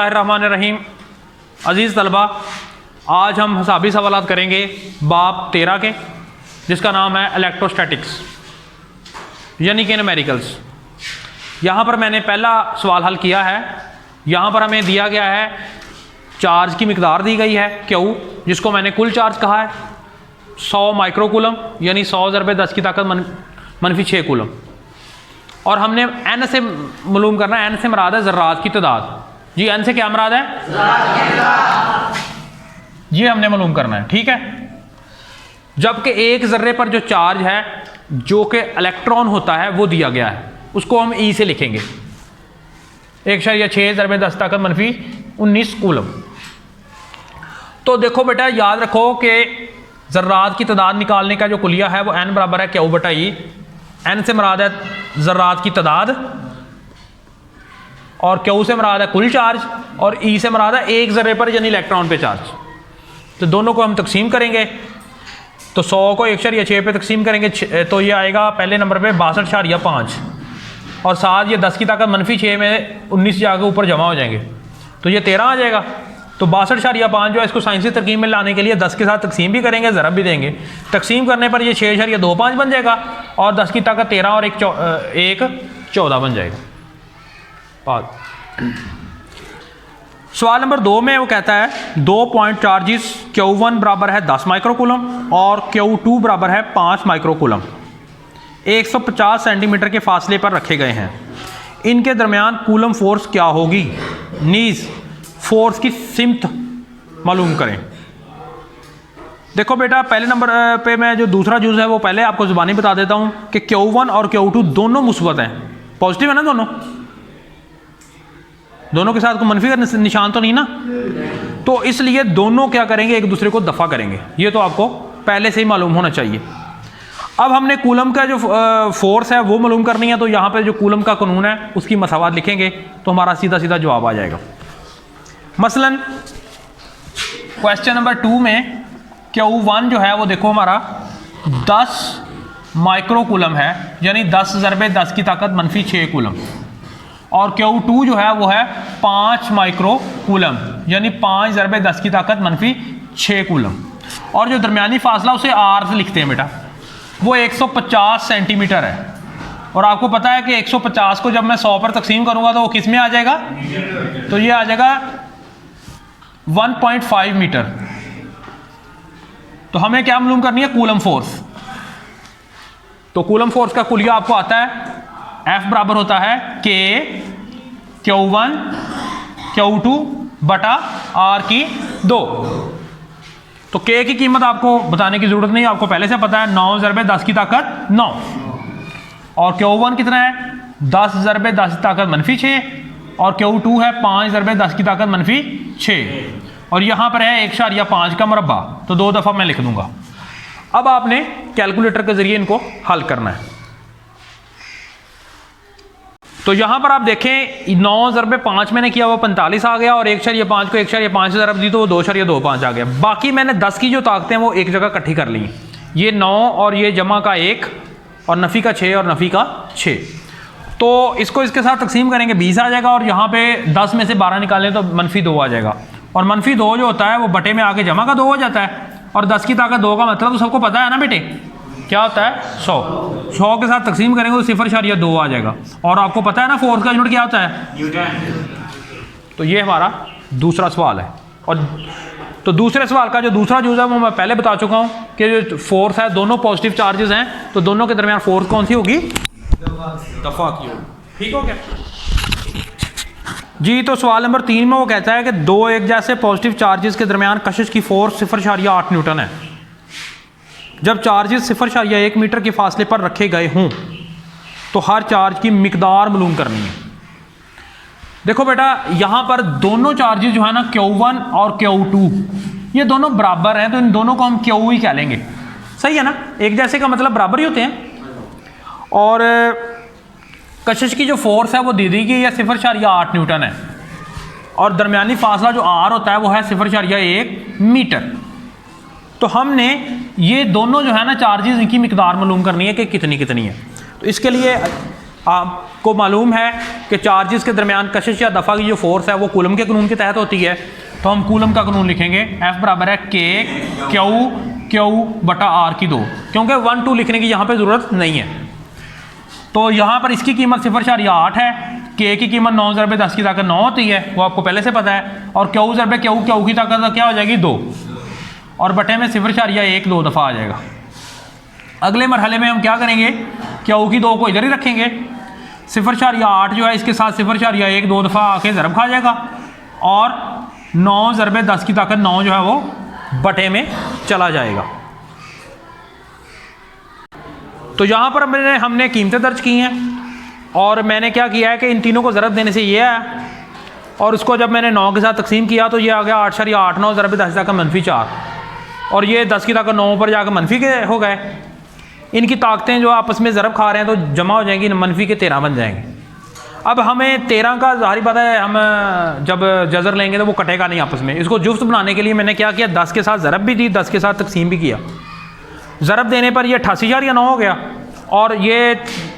बिस्मिल्लाहिर्रहमानिर्रहीम। अज़ीज़ तलबा, आज हम हिसाबी सवालात करेंगे बाब 13 के, जिसका नाम है इलेक्ट्रोस्टैटिक्स यानी कि न्यूमेरिकल्स। यहाँ पर मैंने पहला सवाल हल किया है। यहाँ पर हमें दिया गया है चार्ज की मिकदार दी गई है Q, जिसको मैंने कुल चार्ज कहा है 100 माइक्रोकूलम यानी 100 × 10 की ताकत -6 कूलम। और हमने n से मालूम करना है। n से मुराद है ज़र्रात की तादाद। जी n से क्या मुराद है? ये हमने मालूम करना है, ठीक है। जबकि एक ज़र्रे पर जो चार्ज है जो कि इलेक्ट्रॉन होता है वो दिया गया है, उसको हम E से लिखेंगे 1.6 × 10 ताकत -19 कूलम। तो देखो बेटा, याद रखो कि ज़र्रात की तादाद निकालने का जो कुलिया है वो n बराबर है Q/E। n से मुराद है ज़र्रात की तादाद और Q से मुराद है कुल चार्ज और E से मुराद है एक ज़र्रे पर यानी इलेक्ट्रॉन पे चार्ज। तो दोनों को हम तकसीम करेंगे, तो 100 को 1.6 पे तकसीम करेंगे तो ये आएगा पहले नंबर पे 62.5 और साथ ये 10 की ताकत -6 में 19 जाके ऊपर जमा हो जाएंगे तो ये 13 आ जाएगा। तो 62.5 जो है इसको साइंसी तरकीब में लाने के लिए 10 के साथ तकसीम भी करेंगे, ज़रब भी देंगे। तकसीम करने पर ये 6.25 बन जाएगा और 10 की ताकत 13 और 1 14 बन जाएगा। सवाल नंबर 2 में वो कहता है 2 पॉइंट चार्जेस Q1 बराबर है 10 माइक्रोकूलम और Q2 बराबर है 5 माइक्रोकूलम 150 सेंटीमीटर के फासले पर रखे गए हैं। इनके दरमियान कूलम फोर्स क्या होगी? नीज फोर्स की सिमत मालूम करें। देखो बेटा, पहले नंबर पे मैं जो दूसरा जुज़ है वो पहले आपको ज़ुबानी बता देता हूँ कि Q1 और Q2 दोनों मुस्बत हैं, पॉजिटिव है ना। दोनों के साथ कोई मनफी का निशान तो नहीं ना, तो इसलिए दोनों क्या करेंगे, एक दूसरे को दफ़ा करेंगे। ये तो आपको पहले से ही मालूम होना चाहिए। अब हमने कूलम का जो फोर्स है वो मालूम करनी है, तो यहाँ पे जो कूलम का कानून है उसकी मसावात लिखेंगे तो हमारा सीधा सीधा जवाब आ जाएगा। मसलन क्वेश्चन नंबर 2 में Q1 जो है वो देखो हमारा 10 माइक्रोकूलम है यानी 10 × 10 की ताकत -6 कूलम और Q2 जो है वो है 5 माइक्रोकूलम यानी 5 × 10 की ताकत -6 कूलम। और जो दरमियानी फासला उसे R से लिखते हैं बेटा, वो 150 सेंटीमीटर है। और आपको पता है कि 150 को जब मैं 100 पर तकसीम करूंगा तो वो किस में आ जाएगा? तो ये आ जाएगा 1.5 मीटर। तो हमें क्या मालूम करनी है? Coulomb force. तो कूलम फोर्स का कुलिया आपको आता है, F बराबर होता है K Q1 Q2 बटा R की 2। तो K की कीमत आपको बताने की जरूरत नहीं, आपको पहले से पता है 9 × 10 की ताकत 9 और Q1 कितना है? 10 × 10 की ताकत -6 और Q2 है 5 × 10 की ताकत -6 और यहाँ पर है 1.5 का मुरब्बा, तो 2 दफ़ा मैं लिख दूंगा। अब आपने कैलकुलेटर के जरिए इनको हल करना है। तो यहाँ पर आप देखें 9 × 5 मैंने किया वो 45 आ गया और 1.5 को 1.5 से ज़रब दी तो वो 2.25 आ गया। बाकी मैंने 10 की जो ताकतें वो एक जगह इकट्ठी कर ली, ये 9 और ये जमा का 1 और नफ़ी का 6 और नफ़ी का 6। तो इसको इसके साथ तकसीम करेंगे 20 आ जाएगा और यहाँ पे 10 में से 12 निकालें तो -2 आ जाएगा और -2 जो होता है वो बटे में आके जमा का 2 हो जाता है और 10 की ताकत 2 का मतलब तो सबको पता है ना बेटे, क्या होता है? 100 के साथ तकसीम करेंगे तो 0.2 आ जाएगा। और आपको पता है ना फोर्स का यूनिट क्या होता है? तो ये हमारा दूसरा सवाल है। और तो दूसरे सवाल का जो दूसरा जुज़ है वो मैं पहले बता चुका हूँ कि जो फोर्स है दोनों पॉजिटिव चार्जेस हैं, तो दोनों के दरमियान फोर्स कौन सी होगी? दफा की होगी। ठीक हो गया जी। तो सवाल नंबर 3 में वो कहता है कि दो एक जैसे पॉजिटिव चार्जेस के दरमियान कशिश की फोर्स 0.8 न्यूटन है जब चार्जेस 0.1 मीटर के फासले पर रखे गए हों, तो हर चार्ज की मिकदार मालूम करनी है। देखो बेटा, यहाँ पर दोनों चार्जेस जो है ना Q1 और Q2 ये दोनों बराबर हैं, तो इन दोनों को हम Q ही कह लेंगे। सही है ना, एक जैसे का मतलब बराबर ही होते हैं। और कशिश की जो फोर्स है वो दे दी गई है 0.8 न्यूटन है और दरमियानी फासला जो R होता है वो है 0.1 मीटर। तो हमने ये दोनों जो है ना चार्जेस, इनकी मिकदार मालूम करनी है कि कितनी कितनी है। तो इसके लिए आपको मालूम है कि चार्जेस के दरमियान कशिश या दफ़ा की जो फोर्स है वो कूलम के कानून के तहत होती है। तो हम कूलम का कानून लिखेंगे, F बराबर है K Q बटा R की 2, क्योंकि 1 2 लिखने की यहाँ पे ज़रूरत नहीं है। तो यहाँ पर इसकी कीमत 0.8 है, K की कीमत 9 ज़रबे 10 की ताकत 9 होती है, वो आपको पहले से पता है, और Q ज़रबे Q की ताकत क्या हो जाएगी 2, और बटे में 0.1 2 दफ़ा आ जाएगा। अगले मरहले में हम क्या करेंगे, Q की 2 को इधर ही रखेंगे, 0.8 जो है इसके साथ 0.1 2 दफ़ा आके ज़रब खा जाएगा, और 9 ज़रबे 10 की ताकत 9 जो है वो बटे में चला जाएगा। तो यहाँ पर हमने कीमतें दर्ज की हैं, और मैंने क्या किया है कि इन तीनों को ज़रब देने से ये है, और उसको जब मैंने 9 के साथ तकसीम किया तो ये आ गया 8.89 ज़रबे 10 की ताकत -4, और ये 10 की ताकत 9 पर जाकर मनफी के हो गए। इनकी ताकतें जो आपस में ज़रब खा रहे हैं तो जमा हो जाएंगी, मनफी के 13 बन जाएंगे। अब हमें 13 का ज़ाहिर बात है, हम जब जज़र लेंगे तो वो कटेगा नहीं आपस में। इसको जुफ्त बनाने के लिए मैंने क्या किया, 10 के साथ ज़रब भी दी, 10 के साथ तकसीम भी किया। ज़रब देने पर ये 88.9 हो गया, और ये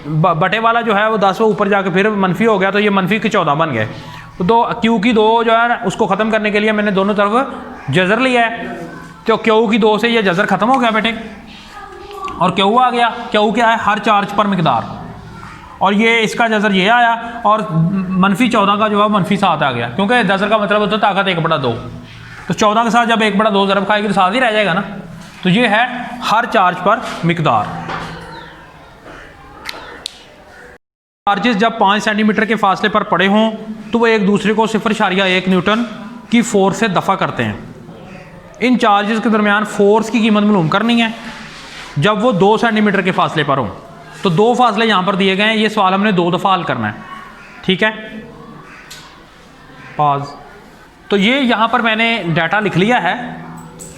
बटे वाला जो है वो 10 वो ऊपर जाके फिर मनफी हो गया, तो ये मनफी के 14 बन गए। तो Q की 2 जो है उसको ख़त्म करने के लिए मैंने दोनों तरफ जज़र लिया है, तो Q की 2 से ये जज़र ख़त्म हो गया बेटे, और Q आ गया। Q क्या है, हर चार्ज पर मिकदार, और ये इसका जज़र ये आया, और -14 का जो है -7 आ गया, क्योंकि जज़र का मतलब होता है ताकत 1/2। तो 14 के साथ जब 1/2 ज़रब खाएगी तो 7 ही रह जाएगा ना। तो ये है हर चार्ज पर मिकदार। चार्जेस जब 5 सेंटीमीटर के फासले पर पड़े हों तो वो एक दूसरे को 0.1 न्यूटन की फोर्स से दफ़ा करते हैं। इन चार्जेस के दरमियान फोर्स की कीमत मालूम करनी है जब वो 2 सेंटीमीटर के फासले पर हों। तो 2 फासले यहाँ पर दिए गए हैं, ये सवाल हमने 2 दफ़ा हल करना है, ठीक है। पॉज। तो ये यहाँ पर मैंने डाटा लिख लिया है।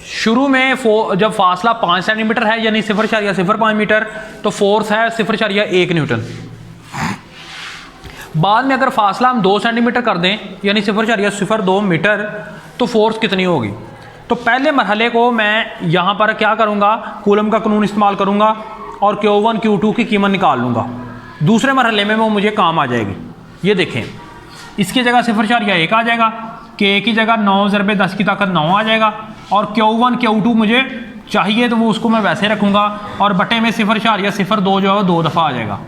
शुरू में जब फासला 5 सेंटीमीटर है यानी 0.05 मीटर, तो फोर्स है 0.1 न्यूटन। बाद में अगर फासला हम 2 सेंटीमीटर कर दें यानी 0.02 मीटर, तो फोर्स कितनी होगी। तो पहले मरहले को मैं यहाँ पर क्या करूँगा, कूलम का कानून इस्तेमाल करूँगा और Q1 Q2 की कीमत निकाल लूँगा। दूसरे मरहले में वो मुझे काम आ जाएगी। ये देखें, इसकी जगह 0.1 आ जाएगा, K की जगह 9 ज़रबे 10 की ताकत 9 आ जाएगा, और Q1 Q2 मुझे चाहिए तो वो उसको मैं वैसे रखूँगा, और बटे में 0.02 जो है वो 2 दफ़ा आ जाएगा।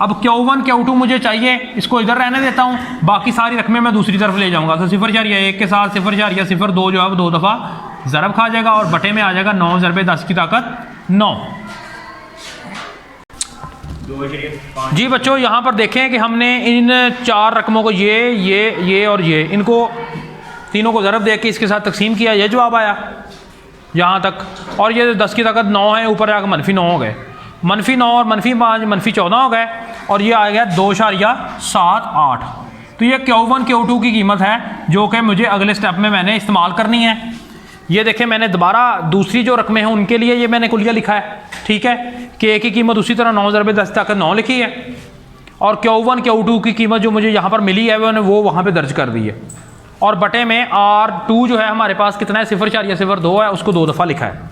अब Q1 Q2 मुझे चाहिए, इसको इधर रहने देता हूँ, बाकी सारी रकमें मैं दूसरी तरफ ले जाऊँगा। तो 0.1 के साथ 0.02 जो है वो 2 दफ़ा ज़रब खा जाएगा, और बटे में आ जाएगा 9 ज़रबे 10 की ताकत 9। जी बच्चों, यहाँ पर देखें कि हमने इन 4 रकमों को ये और ये, इनको तीनों को ज़रब दे के इसके साथ तकसीम किया, ये जवाब आया यहाँ तक। और ये 10 की ताकत 9 है, ऊपर जाकर -9 हो गए, -9 और -5 -14 हो गए, और ये आ गया 2.78। तो ये Q1 Q2 की कीमत है जो कि मुझे अगले स्टेप में मैंने इस्तेमाल करनी है। ये देखें, मैंने दोबारा दूसरी जो रकमें हैं उनके लिए ये मैंने कुलिया लिखा है, ठीक है। K की कीमत उसी तरह 9 ज़रबे 10 की ताकत 9 लिखी है, और Q1 Q2 की कीमत जो मुझे यहाँ पर मिली है वो वहाँ पे दर्ज कर दी है, और बटे में R2 जो है हमारे पास कितना है, 0.02 है, उसको 2 दफ़ा लिखा है।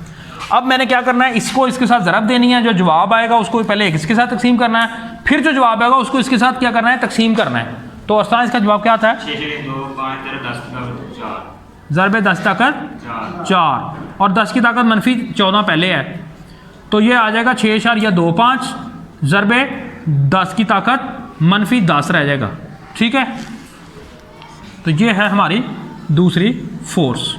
अब मैंने क्या करना है, इसको इसके साथ ज़रब देनी है, जो जवाब आएगा उसको पहले इसके साथ तकसीम करना है, फिर जो जवाब आएगा उसको इसके साथ क्या करना है, तकसीम करना है। तो इस तरह इसका जवाब क्या आता है, 6 ज़रबे 10 ताकत 4, और 10 की ताकत -14 पहले है, तो ये आ जाएगा 6.25 ज़रबे 10 की ताकत -10 रह जाएगा, ठीक है। तो ये है हमारी दूसरी फोर्स।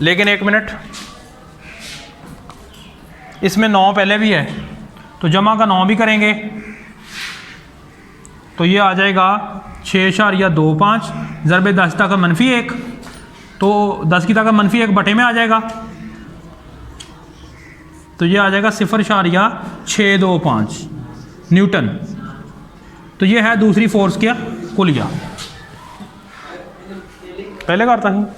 लेकिन 1 मिनट, इसमें 9 पहले भी है, तो जमा का 9 भी करेंगे, तो ये आ जाएगा 6.25 ज़रबे 10 ताकत -1, तो 10 की ताकत -1 बटे में आ जाएगा, तो ये आ जाएगा 0.625 न्यूटन। तो ये है दूसरी फोर्स क्या कुलिया। पहले करता हूँ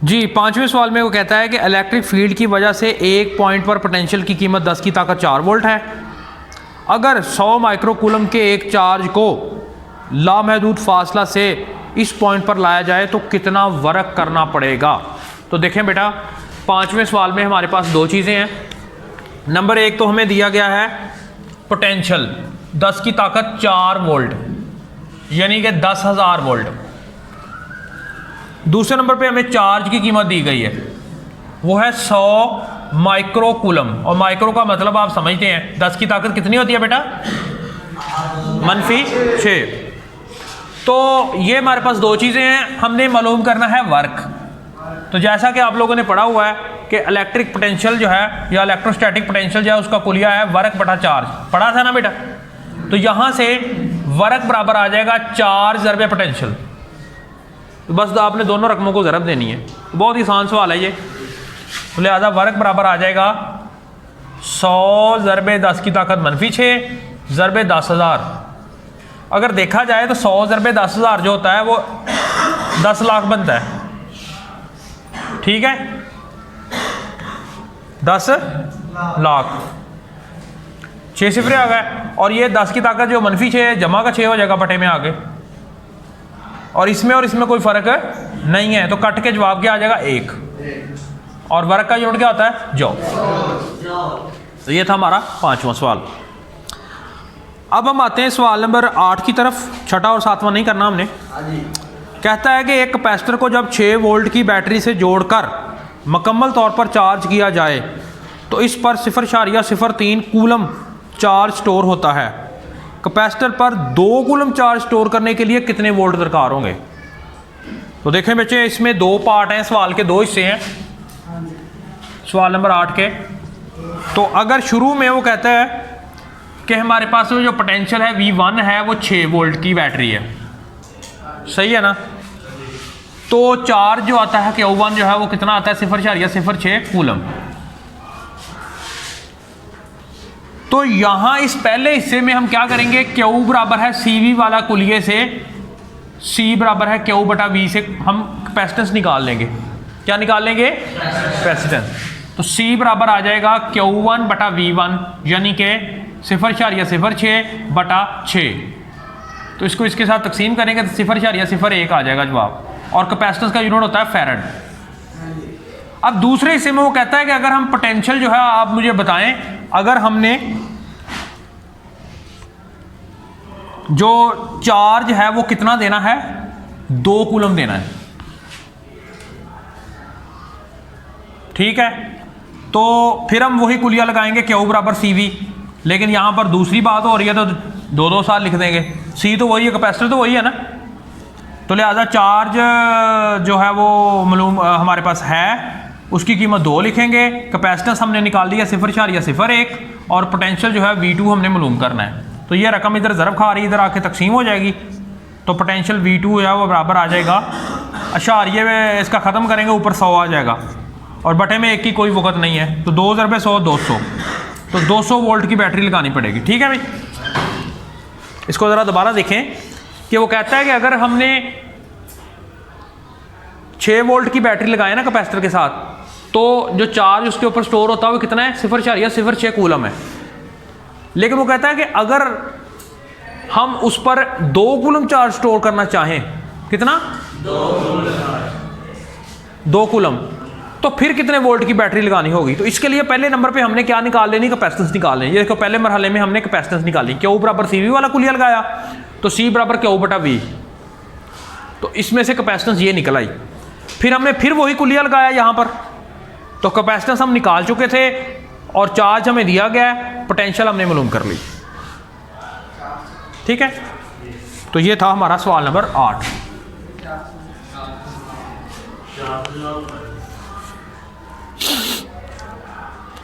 जी। 5वें सवाल में वो कहता है कि इलेक्ट्रिक फील्ड की वजह से एक पॉइंट पर पोटेंशियल की कीमत 10 की ताकत 4 वोल्ट है। अगर 100 माइक्रोकूलम के एक चार्ज को लामहदूद फासला से इस पॉइंट पर लाया जाए तो कितना वर्क करना पड़ेगा। तो देखें बेटा, 5वें सवाल में हमारे पास 2 चीज़ें हैं। नंबर 1 तो हमें दिया गया है पोटेंशियल 10 की ताकत 4 वोल्ट यानी कि 10,000 वोल्ट। दूसरे नंबर पे हमें चार्ज की कीमत दी गई है, वो है 100 माइक्रो कूलम। और माइक्रो का मतलब आप समझते हैं 10 की ताकत कितनी होती है बेटा, -6। तो ये हमारे पास दो चीज़ें हैं, हमने मालूम करना है वर्क। तो जैसा कि आप लोगों ने पढ़ा हुआ है कि इलेक्ट्रिक पोटेंशियल जो है या इलेक्ट्रोस्टैटिक पोटेंशियल जो है उसका कुलिया है वर्क बटा चार्ज, पढ़ा था ना बेटा। तो यहाँ से वर्क बराबर आ जाएगा चार्ज ज़रबे पोटेंशियल। तो बस आपने दोनों रकमों को ज़रब देनी है, बहुत ही आसान सवाल है ये। तो लिहाजा वर्क बराबर आ जाएगा 100 ज़रबे 10 की ताकत -6 ज़रबे 10,000। अगर देखा जाए तो 100 ज़रबे 10,000 जो होता है वो 10 लाख बनता है, ठीक है, 10 लाख। 6 सिफरे आ गए और ये 10 की ताकत जो -6 जमा का 6 हो जाएगा बटे में आगे, और इसमें कोई फ़र्क नहीं है। तो कट के जवाब क्या आ जाएगा 1। और वर्क का यूनिट क्या होता है, जॉब। तो ये था हमारा 5वां सवाल। अब हम आते हैं सवाल नंबर 8 की तरफ। 6वां और 7वां नहीं करना हमने। कहता है कि एक कैपेसिटर को जब 6 वोल्ट की बैटरी से जोड़कर मुकम्मल तौर पर चार्ज किया जाए तो इस पर 0.03 कूलम चार्ज स्टोर होता है। कैपेसिटर पर 2 कूलम चार्ज स्टोर करने के लिए कितने वोल्ट दरकार होंगे। तो देखें बच्चे, इसमें 2 पार्ट हैं, सवाल के 2 हिस्से हैं सवाल नंबर 8 के। तो अगर शुरू में वो कहता है कि हमारे पास जो पोटेंशियल है V1 है वो 6 वोल्ट की बैटरी है, सही है ना। तो चार्ज जो आता है Q1 जो है वो कितना आता है, 0.06 कूलम। तो यहां इस पहले हिस्से में हम क्या करेंगे, Q बराबर है CV वाला कुलिये से, C बराबर है Q बटा V से हम कैपेसिटेंस निकाल लेंगे। क्या निकाल लेंगे, कैपेसिटेंस। तो C बराबर आ जाएगा Q1 बटा V1 यानी कि 0.06 बटा 6। तो इसको इसके साथ तकसीम करेंगे तो 0.01 आ जाएगा जवाब। और कैपेसिटेंस का यूनिट होता है फैरड। अब दूसरे हिस्से में वो कहता है कि अगर हम पोटेंशियल जो है, आप मुझे बताएं, अगर हमने जो चार्ज है वो कितना देना है, 2 कूलम देना है, ठीक है। तो फिर हम वही कुलिया लगाएंगे Q बराबर CV, लेकिन यहां पर दूसरी बात हो रही है तो 2 साल लिख देंगे। C तो वही है, कैपेसिटर तो वही है ना। तो लिहाजा चार्ज जो है वो मालूम हमारे पास है, उसकी कीमत 2 लिखेंगे। कैपेसिटेंस हमने निकाल दिया 0.01 और पोटेंशियल जो है V2 हमने मालूम करना है। तो ये रकम इधर ज़रब खा रही है, इधर आके तकसीम हो जाएगी। तो पोटेंशियल V2 है वो बराबर आ जाएगा, अशारिये में इसका ख़त्म करेंगे ऊपर 100 आ जाएगा और बटे में 1 की कोई वक़्त नहीं है। तो 2 ज़रबे 100 200, तो 200 वोल्ट की बैटरी लगानी पड़ेगी, ठीक है भाई। इसको ज़रा दोबारा देखें कि वो कहता है कि अगर हमने 6 वोल्ट की बैटरी लगाए ना कैपेसिटर के साथ, तो जो चार्ज उसके ऊपर स्टोर होता है वो कितना है, 0.06 कूलम है। लेकिन वो कहता है कि अगर हम उस पर 2 कूलम चार्ज स्टोर करना चाहें, कितना, 2 कूलम, तो फिर कितने वोल्ट की बैटरी लगानी होगी। तो इसके लिए पहले नंबर पे हमने क्या निकाल लेनी, कैपेसिटेंस निकाल लेनी। ये देखो पहले मरहले में हमने कैपेसिटेंस निकाली, Q बराबर CV वाला कुलिया लगाया तो C बराबर Q बटा V, तो इसमें से कैपेसिटेंस ये निकल आई। फिर हमने फिर वही कुलिया लगाया यहाँ पर, तो कैपेसिटेंस हम निकाल चुके थे और चार्ज हमें दिया गया है, पोटेंशियल हमने मालूम कर ली, ठीक है। तो ये था हमारा सवाल नंबर 8।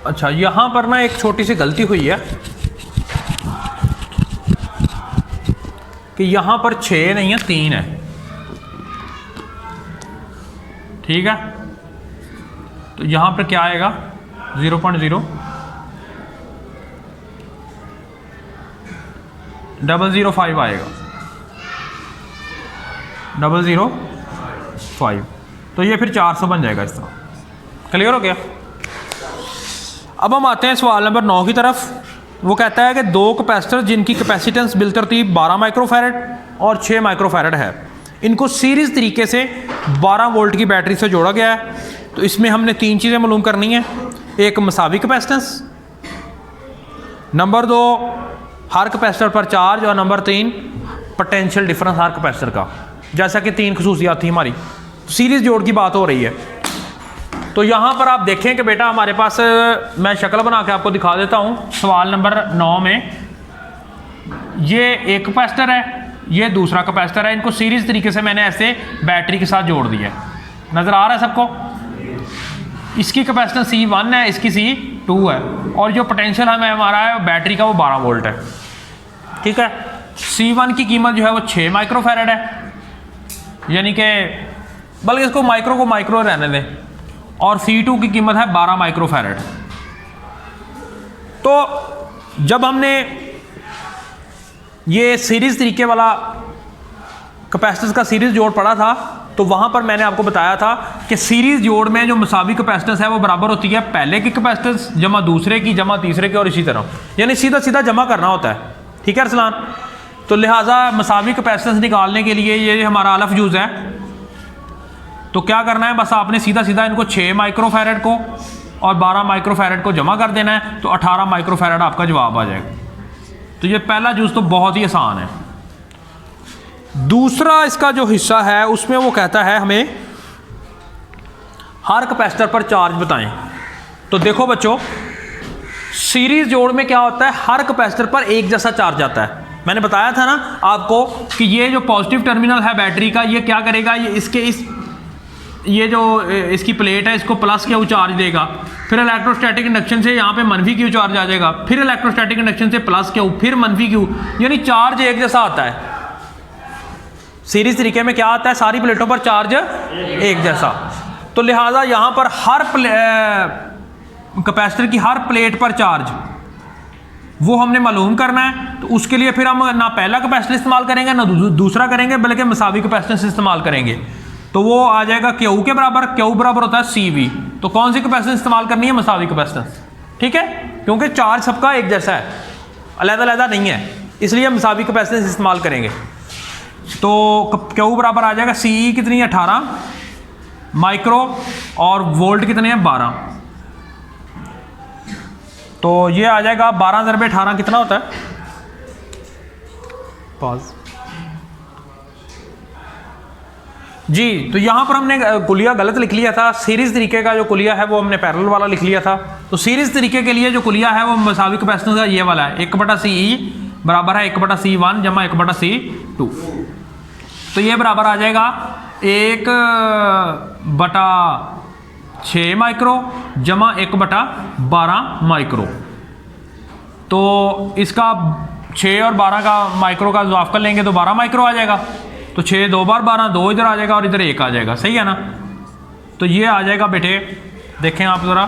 अच्छा, यहां पर ना एक छोटी सी गलती हुई है कि यहां पर 6 नहीं है, 3 है, ठीक है। तो यहां पर क्या आएगा, 0.0 005 आएगा, 005। तो ये फिर 400 बन जाएगा इस तरह। क्लियर हो गया। अब हम आते हैं सवाल नंबर 9 की तरफ। वो कहता है कि 2 कैपेसिटर जिनकी कैपेसिटेंस बिलतरतीब 12 माइक्रोफैरड और 6 माइक्रोफैरड है, इनको सीरीज़ तरीके से 12 वोल्ट की बैटरी से जोड़ा गया है। तो इसमें हमने 3 चीज़ें मालूम करनी है, एक मसावी कैपेसिटेंस, नंबर 2 हर कैपेसिटर पर चार्ज, और नंबर 3 पोटेंशियल डिफरेंस हर कैपेसिटर का। जैसा कि 3 खसूसियात थी हमारी, सीरीज जोड़ की बात हो रही है। तो यहाँ पर आप देखें कि बेटा हमारे पास, मैं शक्ल बना के आपको दिखा देता हूँ। सवाल नंबर 9 में ये एक कैपेसिटर है, ये दूसरा कैपेसिटर है, इनको सीरीज तरीके से मैंने ऐसे बैटरी के साथ जोड़ दिया है। नज़र आ रहा है सबको? इसकी कैपेसिटेंस C1 है, इसकी C2 है, और जो पोटेंशियल हमें हमारा है बैटरी का वो 12 वोल्ट है। ठीक है, C1 की कीमत जो है वो 6 माइक्रोफैरड है, यानी कि बल्कि इसको माइक्रो को माइक्रो रहने दें, और C2 की कीमत है 12 माइक्रोफैरड। तो जब हमने ये सीरीज तरीके वाला कैपेसिटेंस का सीरीज जोड़ पढ़ा था, तो वहां पर मैंने आपको बताया था कि सीरीज जोड़ में जो मुसावी कैपेसिटेंस है वो बराबर होती है पहले की कैपेसिटेंस जमा दूसरे की जमा तीसरे की, और इसी तरह, यानी सीधा सीधा जमा करना होता है। ठीक है अरसलान? तो लिहाजा मुसावी कैपेसिटेंस निकालने के लिए ये हमारा अलफ जूज है, तो क्या करना है, बस आपने सीधा सीधा इनको 6 माइक्रोफैरड को और 12 माइक्रोफैरड को जमा कर देना है, तो 18 माइक्रोफैरड आपका जवाब आ जाएगा। तो ये पहला जूज तो बहुत ही आसान है। दूसरा इसका जो हिस्सा है उसमें वो कहता है हमें हर कैपेसिटर पर चार्ज बताएं। तो देखो बच्चों, सीरीज जोड़ में क्या होता है, हर कैपेसिटर पर एक जैसा चार्ज आता है। मैंने बताया था ना आपको कि ये जो पॉजिटिव टर्मिनल है बैटरी का, ये क्या करेगा, ये जो इसकी प्लेट है इसको प्लस क्यू चार्ज देगा, फिर इलेक्ट्रोस्टैटिक इंडक्शन से यहाँ पे मनफी क्यू चार्ज आ जाएगा, फिर इलेक्ट्रोस्टैटिक इंडक्शन से प्लस क्यू, फिर मनफी क्यू, यानी चार्ज एक जैसा आता है। सीरीज तरीके में क्या आता है, सारी प्लेटों पर चार्ज एक जैसा। तो लिहाजा यहाँ पर हर कैपेसिटर की हर प्लेट पर चार्ज वो हमने मालूम करना है। तो उसके लिए फिर हम ना पहला कैपेसिटर इस्तेमाल करेंगे ना दूसरा करेंगे, बल्कि मुसावी कैपेसिटेंस इस्तेमाल करेंगे। तो वो आ जाएगा क्यू के बराबर, क्यू बराबर होता है CV। तो कौन सी कैपेसिटेंस इस्तेमाल करनी है, मुसावी कैपेसिटेंस। ठीक है, क्योंकि चार्ज सबका एक जैसा है, अलग-अलग नहीं है, इसलिए मुसावी कैपेसिटेंस इस्तेमाल करेंगे। तो क्यू बराबर आ जाएगा CE कितनी है 18 माइक्रो, और वोल्ट कितने हैं 12। तो ये आ जाएगा 12 × 18 कितना होता है, पॉज जी। तो यहाँ पर हमने कुलिया गलत लिख लिया था, सीरीज तरीके का जो कुलिया है वो हमने पैरेलल वाला लिख लिया था। तो सीरीज तरीके के लिए जो कुलिया है वो मुसावी कैपेसिटेंस का ये वाला है, 1/CE बराबर है 1/C1 जमा 1/C2। तो ये बराबर आ जाएगा 1/6 माइक्रो जमा 1/12 माइक्रो। तो इसका 6 और 12 का माइक्रो का इजाफ कर लेंगे तो 12 माइक्रो आ जाएगा। तो 6 2 बार 12, 2 इधर आ जाएगा और इधर 1 आ जाएगा, सही है ना। तो ये आ जाएगा बेटे, देखें आप ज़रा,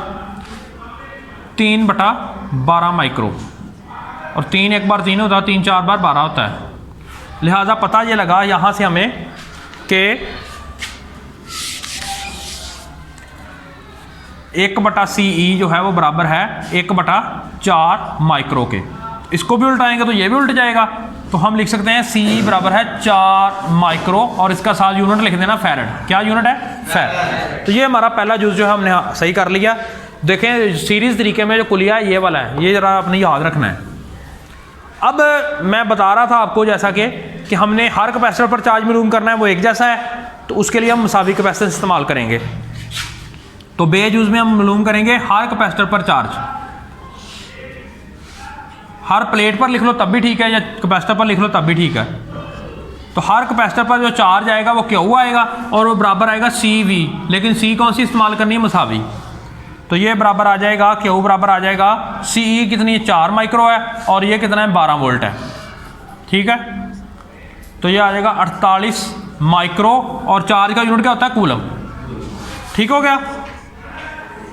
3/12 माइक्रो, और 3 1 बार 3 होता है, 3 4 बार 12 होता है। लिहाजा पता ये लगा यहाँ से हमें कि 1/CE जो है वो बराबर है 1/4 माइक्रो के। इसको भी उल्टाएंगे तो ये भी उल्ट जाएगा, तो हम लिख सकते हैं CE बराबर है 4 माइक्रो, और इसका साथ यूनिट लिख देना फेरड। क्या यूनिट है, फेरड। तो ये हमारा पहला जूस जो है हमने सही कर लिया। देखें सीरीज तरीके में जो कुलिया है ये वाला है, ये जरा आपने याद रखना है। अब मैं बता रहा था आपको जैसा कि हमने हर कैपेसिटर पर चार्ज मालूम करना है वो एक जैसा है, तो उसके लिए हम मुसावी कैपेसिटेंस इस्तेमाल करेंगे। तो बेजूज में हम मालूम करेंगे हर कैपेसिटर पर चार्ज, हर प्लेट पर लिख लो तब भी ठीक है, या कैपेसिटर पर लिख लो तब भी ठीक है। तो हर कैपेसिटर पर जो चार्ज आएगा वो क्यू आएगा, और वो बराबर आएगा CV, लेकिन C कौन सी इस्तेमाल करनी है, मुसावी। तो ये बराबर आ जाएगा, क्यू बराबर आ जाएगा CE कितनी है 4 माइक्रो है, और ये कितना है 12 वोल्ट है। ठीक है, तो ये आ जाएगा 48 माइक्रो, और चार्ज का यूनिट क्या होता है, कूलम। ठीक हो गया।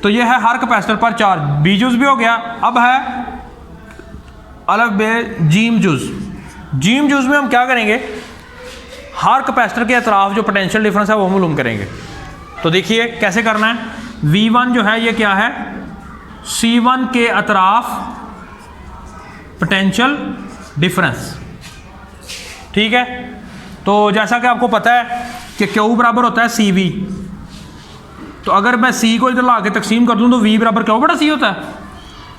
तो ये है हर कैपेसिटर पर चार्ज, बी जूस भी हो गया। अब है अलग बे जीम जूस। जीम जूस में हम क्या करेंगे, हर कैपेसिटर के अतराफ जो पोटेंशियल डिफरेंस है वो मालूम करेंगे। तो देखिए कैसे करना है, V1 जो है ये क्या है, C1 के अतराफ पोटेंशियल डिफरेंस। ठीक है, तो जैसा कि आपको पता है कि Q बराबर होता है CV, तो अगर मैं C को इधर ला के तकसीम कर दूं तो V बराबर Q/C होता है।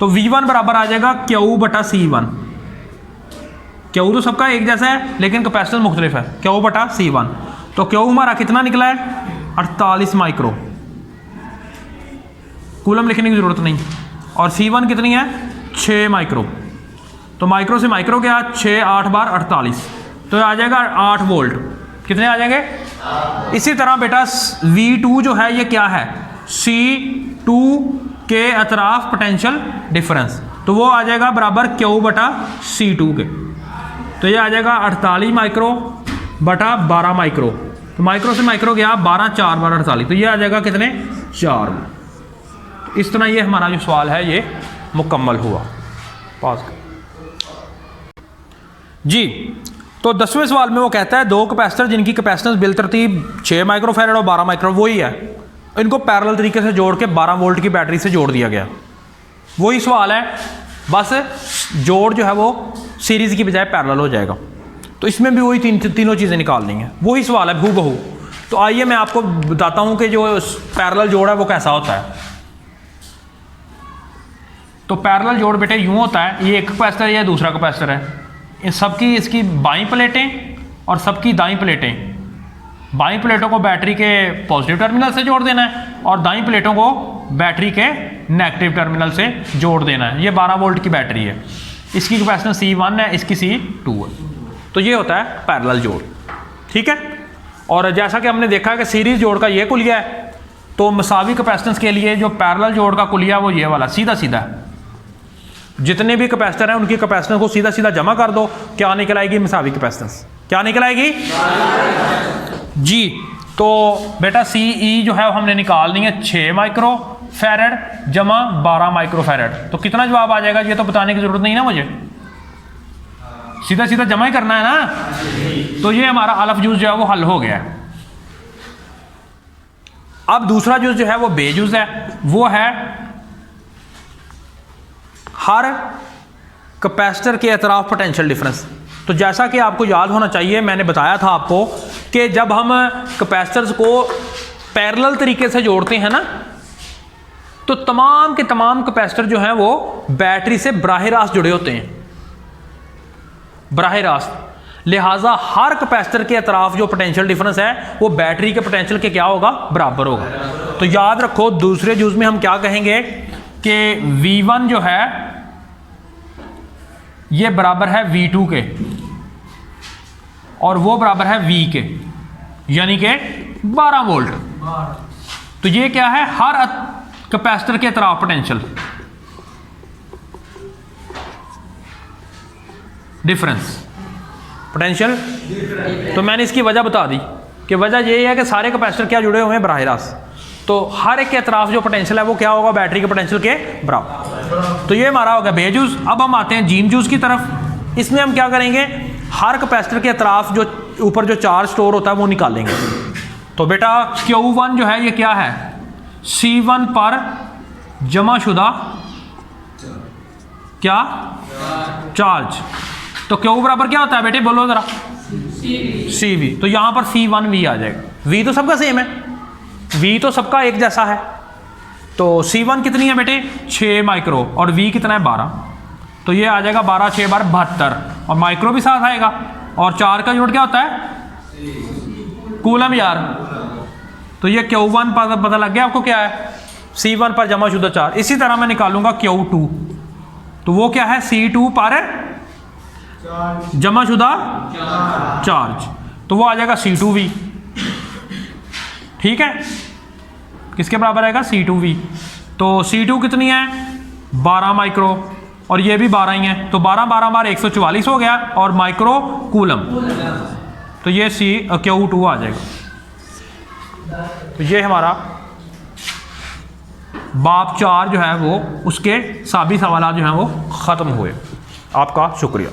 तो V1 बराबर आ जाएगा Q बटा C1। Q तो सबका एक जैसा है लेकिन कैपेसिटेंस मुख्तलिफ है, Q बटा C1। तो Q हमारा कितना निकला है 48 माइक्रो, कूलम लिखने की जरूरत नहीं। और C1 कितनी है 6 माइक्रो, तो माइक्रो से माइक्रो क्या 6 8 बार 48, तो आ जाएगा 8 वोल्ट। कितने आ जाएंगे? इसी तरह बेटा V2 जो है ये क्या है C2 के अतराफ पोटेंशियल डिफरेंस, तो वो आ जाएगा बराबर Q बटा C2 के। तो ये आ जाएगा 48 माइक्रो बटा 12 माइक्रो, तो माइक्रो से माइक्रो गया 12 4 बार 48, तो ये आ जाएगा कितने 4। इस तरह ये हमारा जो सवाल है ये मुकम्मल हुआ। पास जी। तो 10वें सवाल में वो कहता है दो कैपेसिटर जिनकी कैपेसिटेंस बिलतरतीब 6 माइक्रोफैरड और 12 माइक्रो, वही है, इनको पैरेलल तरीके से जोड़ के 12 वोल्ट की बैटरी से जोड़ दिया गया। वही सवाल है, बस जोड़ जो है वो सीरीज़ की बजाय पैरेलल हो जाएगा। तो इसमें भी वही तीनों चीज़ें निकालनी है, वही सवाल है हूबहू। तो आइए मैं आपको बताता हूँ कि जो पैरेलल जोड़ है वो कैसा होता है। तो पैरेलल जोड़ बेटे यूँ होता है, ये एक कैपेसिटर है, ये दूसरा कैपेसिटर है, इन सबकी इसकी बाईं प्लेटें और सबकी दाईं प्लेटें, बाईं प्लेटों को बैटरी के पॉजिटिव टर्मिनल से जोड़ देना है और दाईं प्लेटों को बैटरी के नेगेटिव टर्मिनल से जोड़ देना है। ये 12 वोल्ट की बैटरी है, इसकी कैपेसिटेंस C1 है, इसकी C2 है। तो ये होता है पैरेलल जोड़, ठीक है। और जैसा कि हमने देखा कि सीरीज जोड़ का ये कुलिया है, तो मसावी कैपेसिटेंस के लिए जो पैरेलल जोड़ का कुलिया वो ये वाला सीधा सीधा है। जितने भी कैपेसिटर हैं उनकी कैपेसिटेंस को सीधा सीधा जमा कर दो, क्या निकल आएगी मसावी कैपेसिटेंस, क्या निकल आएगी जी। तो बेटा CE जो है हमने निकालनी है 6 माइक्रो फैरड जमा 12 माइक्रो फैरड। तो कितना जवाब आ जाएगा ये तो बताने की जरूरत नहीं ना मुझे, सीधा सीधा जमा ही करना है ना। तो ये हमारा अलफ जूस जो है वो हल हो गया है। अब दूसरा जूस जो है वो बेजूस है, वो है हर कैपेसिटर के अतराफ पोटेंशियल डिफरेंस। तो जैसा कि आपको याद होना चाहिए, मैंने बताया था आपको कि जब हम कैपेसिटर्स को पैरेलल तरीके से जोड़ते हैं ना, तो तमाम के तमाम कैपेसिटर जो हैं वो बैटरी से बराह रास्त जुड़े होते हैं, बराह रास्त। लिहाजा हर कैपेसिटर के अतराफ जो पोटेंशियल डिफरेंस है वो बैटरी के पोटेंशियल के क्या होगा, बराबर होगा। तो याद रखो दूसरे जूस में हम क्या कहेंगे कि V1 जो है ये बराबर है V2 के और वो बराबर है V के, यानी कि 12 वोल्ट। तो ये क्या है, हर कैपेसिटर के अतराफ पोटेंशियल डिफरेंस, पोटेंशियल। तो मैंने इसकी वजह बता दी कि वजह यही है कि सारे कैपेसिटर क्या जुड़े हुए हैं, बराह रास्त। तो हर एक के अतराफ जो पोटेंशियल है वो क्या होगा, बैटरी के पोटेंशियल के बराबर। तो ये हमारा होगा बे जूस। अब हम आते हैं जीन जूस की तरफ। इसमें हम क्या करेंगे, हर कैपेसिटर के अतराफ जो ऊपर जो चार्ज स्टोर होता है वो निकालेंगे। तो बेटा Q1 जो है ये क्या है, C1 पर जमाशुदा क्या चार्ज। तो Q बराबर क्या होता है बेटे, बोलो जरा, CV। तो यहां पर C1V आ जाएगा। V तो सबका सेम है, V तो सबका एक जैसा है। तो C1 कितनी है बेटे 6 माइक्रो और V कितना है 12। तो ये आ जाएगा 12 6 बार 72 और माइक्रो भी साथ आएगा। और 4 का यूनिट क्या होता है, कूलम यार। तो ये Q1 पता लग गया आपको क्या है, C1 पर जमा शुदा चार्ज। इसी तरह मैं निकालूंगा Q2, तो वो क्या है C2 पर जमा शुदा चार्ज, तो वो आ जाएगा C2V। ठीक है, किसके बराबर आएगा, C2V। तो C2 कितनी है 12 माइक्रो और ये भी 12 ही है, तो 12 12 बार 144 हो गया और माइक्रो कूलम। तो ये Q2 आ जाएगा। तो ये हमारा बाब 4 जो है वो उसके साबित सवाल जो हैं वो ख़त्म हुए। आपका शुक्रिया।